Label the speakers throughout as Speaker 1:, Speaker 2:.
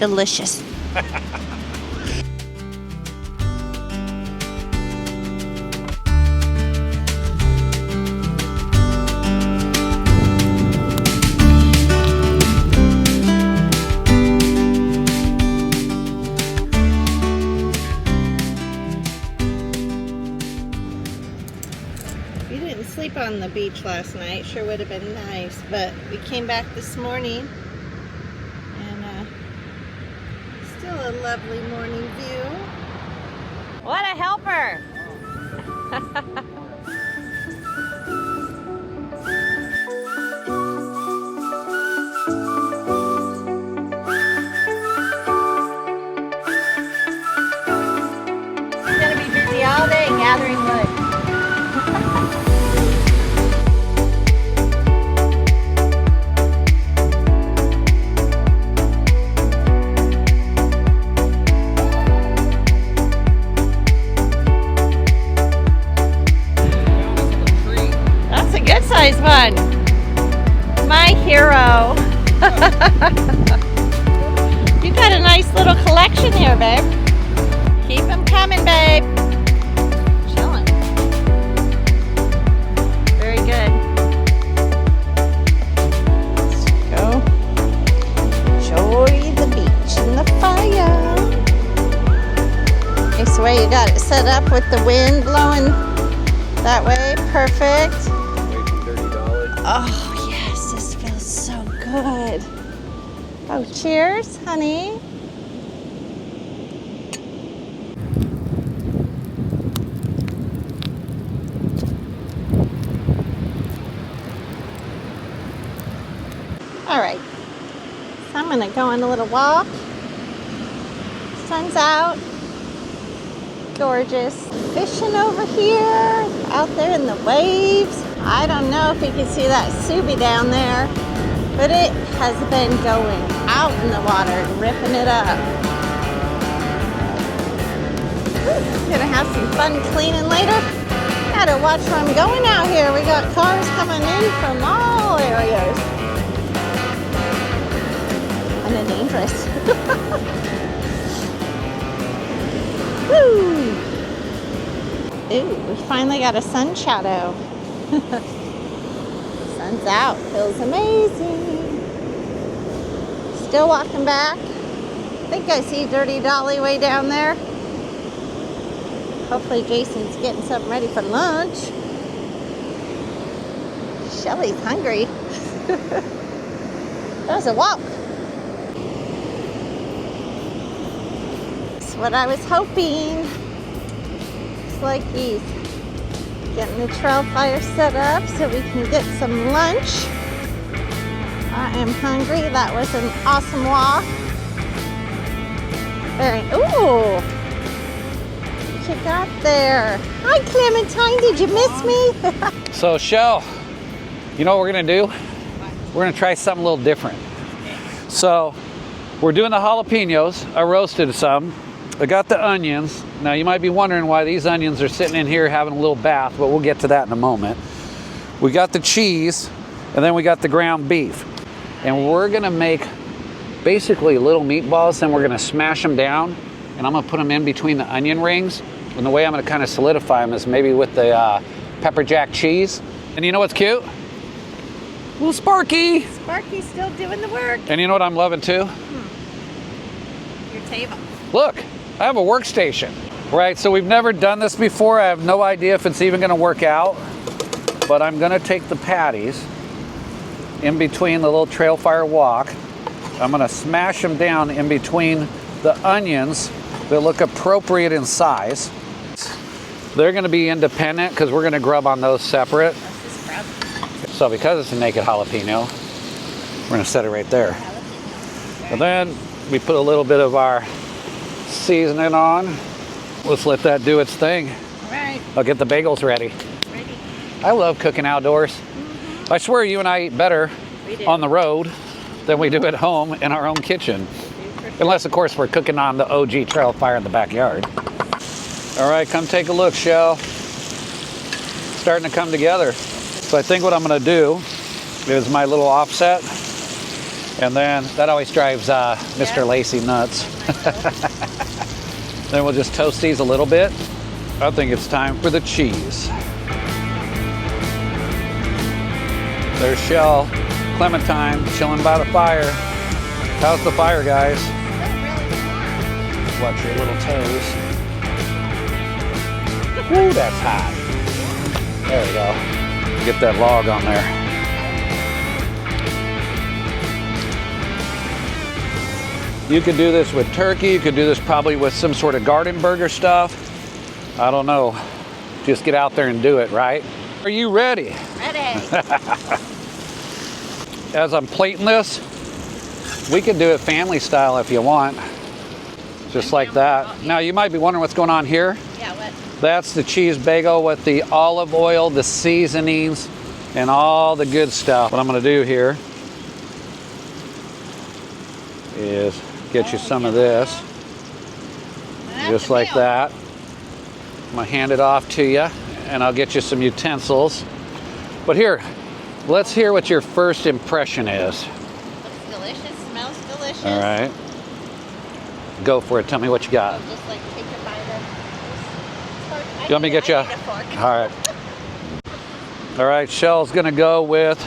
Speaker 1: delicious.
Speaker 2: Sleep on the beach last night. Sure would have been nice, but we came back this morning and still a lovely morning view.
Speaker 1: What a helper! It's gonna be busy all day gathering wood. One. My hero. You got a nice little collection here, babe. Keep them coming, babe. Chilling. Very good. Let's go. Enjoy the beach and the fire. Nice way you got it set up with the wind blowing that way. Perfect. Oh, yes, this feels so good. Oh, cheers, honey. All right, so I'm gonna go on a little walk. Sun's out. Gorgeous. Fishing over here, out there in the waves. I don't know if you can see that Subi down there, but it has been going out in the water and ripping it up. Gonna have some fun cleaning later. Gotta watch where I'm going out here. We got cars coming in from all areas. And they're dangerous. Woo! Ooh, we finally got a sun shadow. Sun's out, feels amazing. Still walking back. I think I see Dirty Dolly way down there. Hopefully Jason's getting something ready for lunch. Shelly's hungry. That was a walk. That's what I was hoping. Looks like he's getting the trail fire set up so we can get some lunch. I am hungry. That was an awesome walk. Very, ooh, what you got there? Hi, Clementine, did you miss me?
Speaker 3: So, Shell, you know what we're gonna do? We're gonna try something a little different. So, we're doing the jalapenos. I roasted some. I got the onions. Now you might be wondering why these onions are sitting in here having a little bath, but we'll get to that in a moment. We got the cheese, and then we got the ground beef. And we're gonna make basically little meatballs, and we're gonna smash them down, and I'm gonna put them in between the onion rings. And the way I'm gonna kind of solidify them is maybe with the pepper jack cheese. And you know what's cute? Little Sparky.
Speaker 2: Sparky's still doing the work.
Speaker 3: And you know what I'm loving too?
Speaker 2: Your table.
Speaker 3: Look, I have a workstation. Right, so we've never done this before. I have no idea if it's even gonna work out, but I'm gonna take the patties in between the little trail fire walk. I'm gonna smash them down in between the onions that look appropriate in size. They're gonna be independent because we're gonna grub on those separate. So because it's a naked jalapeno, we're gonna set it right there. And then we put a little bit of our seasoning on. Let's let that do its thing.
Speaker 2: All right.
Speaker 3: I'll get the bagels ready. I love cooking outdoors. I swear you and I eat better on the road than we do at home in our own kitchen. Unless, of course, we're cooking on the OG trail fire in the backyard. All right, come take a look, Shell. Starting to come together. So I think what I'm gonna do is my little offset. And then that always drives Mr. Lacey nuts. Then we'll just toast these a little bit. I think it's time for the cheese. There's Shell, Clementine, chilling by the fire. How's the fire, guys? Watch your little toes. Woo, that's hot. There we go. Get that log on there. You could do this with turkey. You could do this probably with some sort of garden burger stuff. I don't know. Just get out there and do it, right? Are you ready?
Speaker 2: Ready.
Speaker 3: As I'm plating this, we could do it family style if you want. Just like that. Now you might be wondering what's going on here.
Speaker 2: Yeah, what?
Speaker 3: That's the cheese bagel with the olive oil, the seasonings, and all the good stuff. What I'm gonna do here is get you some of this, just like that. I'm gonna hand it off to you, and I'll get you some utensils. But here, let's hear what your first impression is.
Speaker 2: Looks delicious, smells delicious.
Speaker 3: All right. Go for it. Tell me what you got.
Speaker 2: Just like take a bite of this.
Speaker 3: You want me to get you?
Speaker 2: I need a fork.
Speaker 3: All right. All right, Shell's gonna go with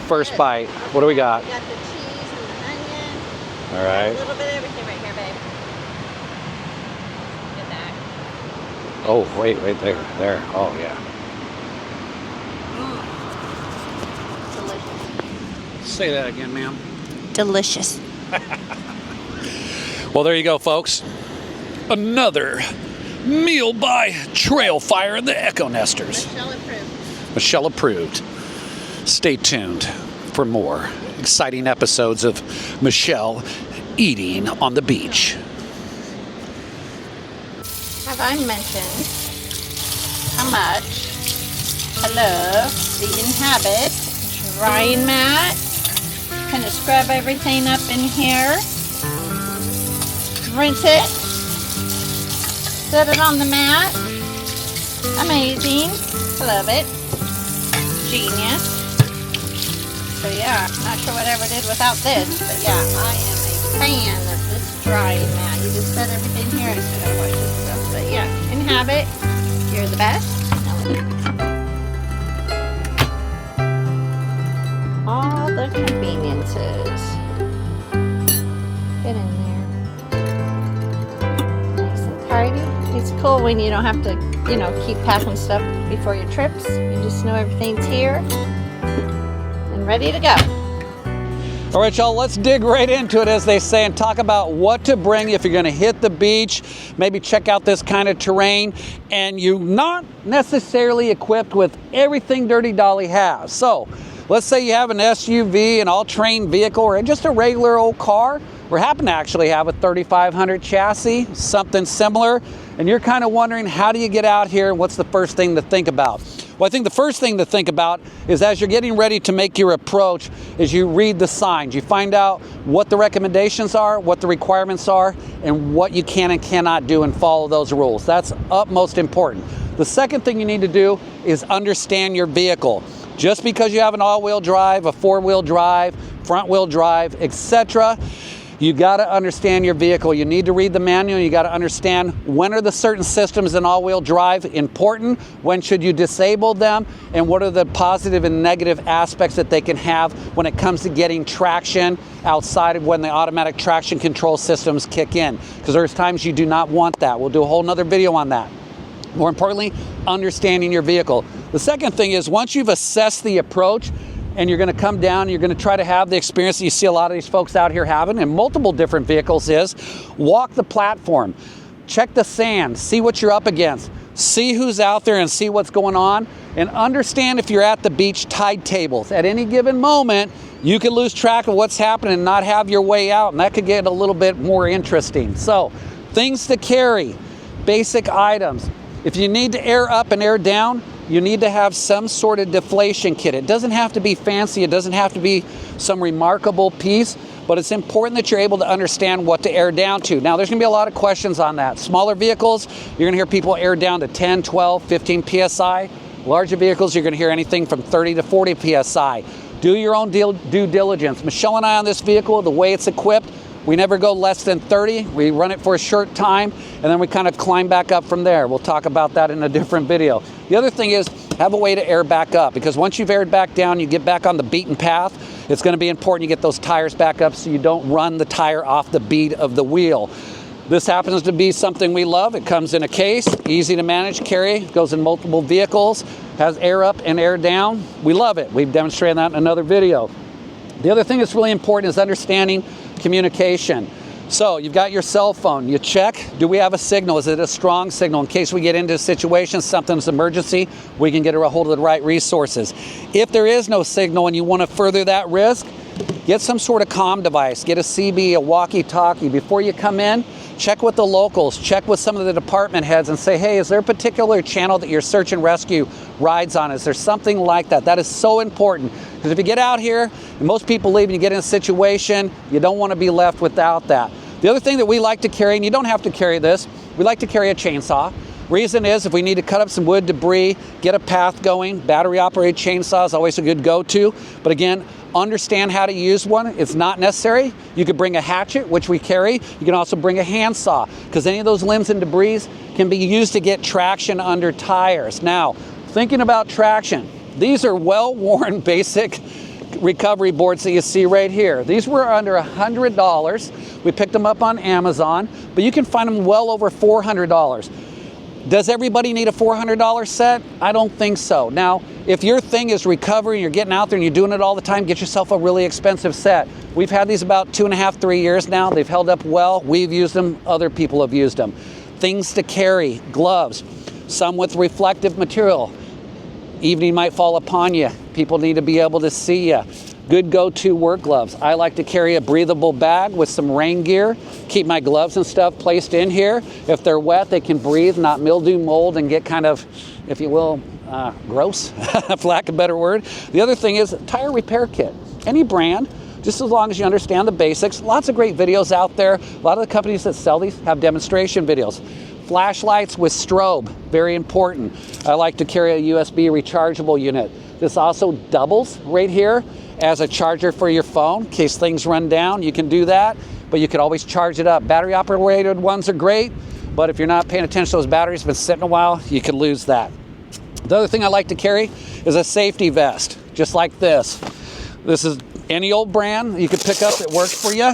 Speaker 3: first bite. What do we got?
Speaker 2: We got the cheese and the onion.
Speaker 3: All right.
Speaker 2: A little bit of everything right here, babe. Get that.
Speaker 3: Oh, wait, there. Oh, yeah.
Speaker 2: Delicious.
Speaker 3: Say that again, ma'am.
Speaker 2: Delicious.
Speaker 3: Well, there you go, folks. Another meal by Trail Fire and the Echo Nesters.
Speaker 2: Michelle approved.
Speaker 3: Michelle approved. Stay tuned for more exciting episodes of Michelle eating on the beach.
Speaker 2: Have I mentioned how much I love the Inhabit drying mat? Kind of scrub everything up in here. Rinse it. Set it on the mat. Amazing. I love it. Genius. So yeah, not sure what I ever did without this, but yeah, I am a fan of this drying mat. You just set everything here. I just gotta wash this stuff. But yeah, Inhabit, you're the best. All the conveniences. Get in there. Nice and tidy. It's cool when you don't have to, keep packing stuff before your trips. You just know everything's here and ready to go.
Speaker 3: All right, y'all, let's dig right into it, as they say, and talk about what to bring if you're gonna hit the beach, maybe check out this kind of terrain, and you're not necessarily equipped with everything Dirty Dolly has. So, let's say you have an SUV, an all-terrain vehicle, or just a regular old car. We happen to actually have a 3500 chassis, something similar, and you're kind of wondering, how do you get out here, and what's the first thing to think about? Well, I think the first thing to think about is, as you're getting ready to make your approach, is you read the signs. You find out what the recommendations are, what the requirements are, and what you can and cannot do, and follow those rules. That's utmost important. The second thing you need to do is understand your vehicle. Just because you have an all-wheel drive, a four-wheel drive, front-wheel drive, etc., you got to understand your vehicle. You need to read the manual. You got to understand, when are the certain systems in all-wheel drive important, when should you disable them, and what are the positive and negative aspects that they can have when it comes to getting traction outside of when the automatic traction control systems kick in. Because there's times you do not want that. We'll do a whole nother video on that. More importantly, understanding your vehicle. The second thing is, once you've assessed the approach, and you're going to come down, you're going to try to have the experience that you see a lot of these folks out here having in multiple different vehicles, is walk the platform, check the sand, see what you're up against, see who's out there and see what's going on, and understand, if you're at the beach, tide tables. At any given moment, you could lose track of what's happening and not have your way out, and that could get a little bit more interesting. So, things to carry, basic items. If you need to air up and air down, you need to have some sort of deflation kit. It doesn't have to be fancy. It doesn't have to be some remarkable piece, but it's important that you're able to understand what to air down to. Now, there's gonna be a lot of questions on that. Smaller vehicles, you're gonna hear people air down to 10, 12, 15 PSI. Larger vehicles, you're gonna hear anything from 30 to 40 PSI. Do your own due diligence. Michelle and I on this vehicle, the way it's equipped, we never go less than 30. We run it for a short time, and then we kind of climb back up from there. We'll talk about that in a different video. The other thing is, have a way to air back up, because once you've aired back down, you get back on the beaten path. It's going to be important you get those tires back up so you don't run the tire off the bead of the wheel. This happens to be something we love. It comes in a case, easy to manage, carry, goes in multiple vehicles, has air up and air down. We love it. We've demonstrated that in another video. The other thing that's really important is understanding communication. So you've got your cell phone. You check, do we have a signal? Is it a strong signal? In case we get into a situation, something's emergency, we can get a hold of the right resources. If there is no signal and you want to further that risk, get some sort of comm device. Get a CB, a walkie-talkie. Before you come in, check with the locals, check with some of the department heads and say, hey, is there a particular channel that your search and rescue rides on? Is there something like that? That is so important, because if you get out here, and most people leave and you get in a situation, you don't want to be left without that. The other thing that we like to carry, and you don't have to carry this, we like to carry a chainsaw. Reason is, if we need to cut up some wood, debris, get a path going, battery-operated chainsaw is always a good go-to. But again, understand how to use one. It's not necessary. You could bring a hatchet, which we carry. You can also bring a handsaw, because any of those limbs and debris can be used to get traction under tires. Now, thinking about traction, these are well-worn basic recovery boards that you see right here. These were under $100. We picked them up on Amazon, but you can find them well over $400. Does everybody need a $400 set? I don't think so. Now, if your thing is recovery, you're getting out there and you're doing it all the time, get yourself a really expensive set. We've had these about 2.5, 3 years now. They've held up well. We've used them. Other people have used them. Things to carry, gloves, some with reflective material. Evening might fall upon you. People need to be able to see you. Good go-to work gloves. I like to carry a breathable bag with some rain gear. Keep my gloves and stuff placed in here. If they're wet, they can breathe, not mildew, mold, and get kind of, if you will, gross, for lack of a better word. The other thing is tire repair kit. Any brand, just as long as you understand the basics. Lots of great videos out there. A lot of the companies that sell these have demonstration videos. Flashlights with strobe, very important. I like to carry a USB rechargeable unit. This also doubles right here as a charger for your phone. In case things run down, you can do that, but you can always charge it up. Battery operated ones are great, but if you're not paying attention to those batteries, been sitting a while, you can lose that. The other thing I like to carry is a safety vest, just like this. This is any old brand you can pick up that works for you.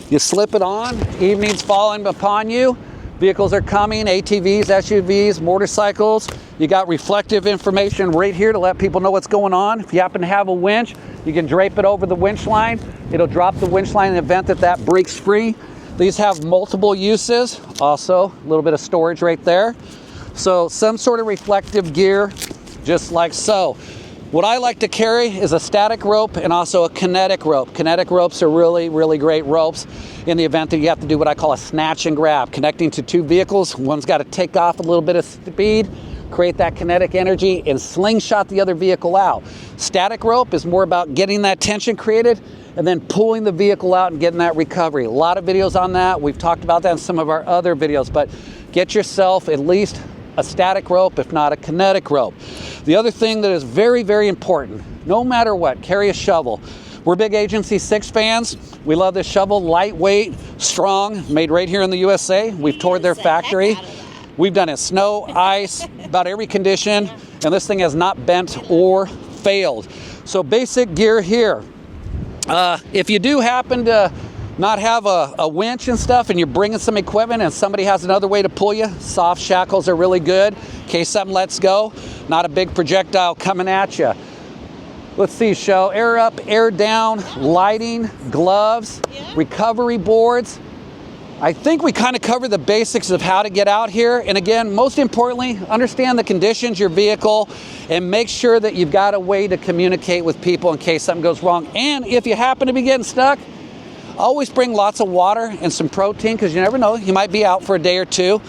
Speaker 3: You slip it on, evening's falling upon you, vehicles are coming, ATVs, SUVs, motorcycles. You got reflective information right here to let people know what's going on. If you happen to have a winch, you can drape it over the winch line. It'll drop the winch line in the event that that breaks free. These have multiple uses. Also, a little bit of storage right there. So some sort of reflective gear, just like so. What I like to carry is a static rope and also a kinetic rope. Kinetic ropes are really, really great ropes in the event that you have to do what I call a snatch and grab, connecting to two vehicles. One's got to take off a little bit of speed, create that kinetic energy, and slingshot the other vehicle out. Static rope is more about getting that tension created and then pulling the vehicle out and getting that recovery. A lot of videos on that. We've talked about that in some of our other videos, but get yourself at least a static rope, if not a kinetic rope. The other thing that is very, very important, no matter what, carry a shovel. We're big Agency 6 fans. We love this shovel, lightweight, strong, made right here in the USA. We've toured their factory. We've done it snow, ice, about every condition, and this thing has not bent or failed. So basic gear here. If you do happen to not have a winch and stuff and you're bringing some equipment and somebody has another way to pull you, soft shackles are really good in case something lets go. Not a big projectile coming at you. Let's see, show air up, air down, lighting, gloves, recovery boards. I think we kind of covered the basics of how to get out here. And again, most importantly, understand the conditions, your vehicle, and make sure that you've got a way to communicate with people in case something goes wrong. And if you happen to be getting stuck, always bring lots of water and some protein, because you never know, you might be out for a day or two.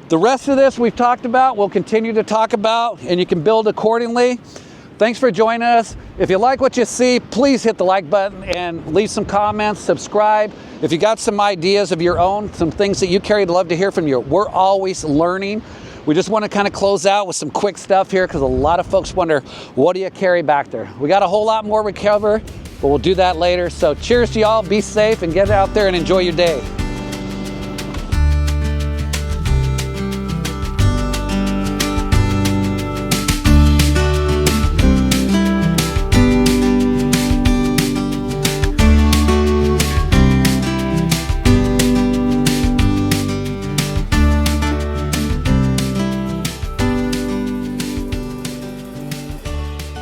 Speaker 3: The rest of this we've talked about, we'll continue to talk about, and you can build accordingly. Thanks for joining us. If you like what you see, please hit the like button and leave some comments, subscribe. If you got some ideas of your own, some things that you carry, I'd love to hear from you. We're always learning. we just want to kind of close out with some quick stuff here because a lot of folks wonder, what do you carry back there? We got a whole lot more we cover, but we'll do that later. So cheers to y'all, be safe and get out there and enjoy your day.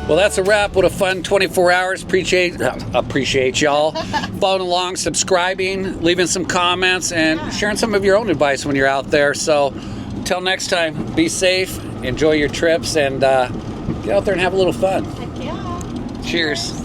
Speaker 3: Well, that's a wrap. What a fun 24 hours. Appreciate y'all following along, subscribing, leaving some comments, and sharing some of your own advice when you're out there. So until next time, be safe, enjoy your trips, and get out there and have a little fun.
Speaker 1: Heck yeah.
Speaker 3: Cheers.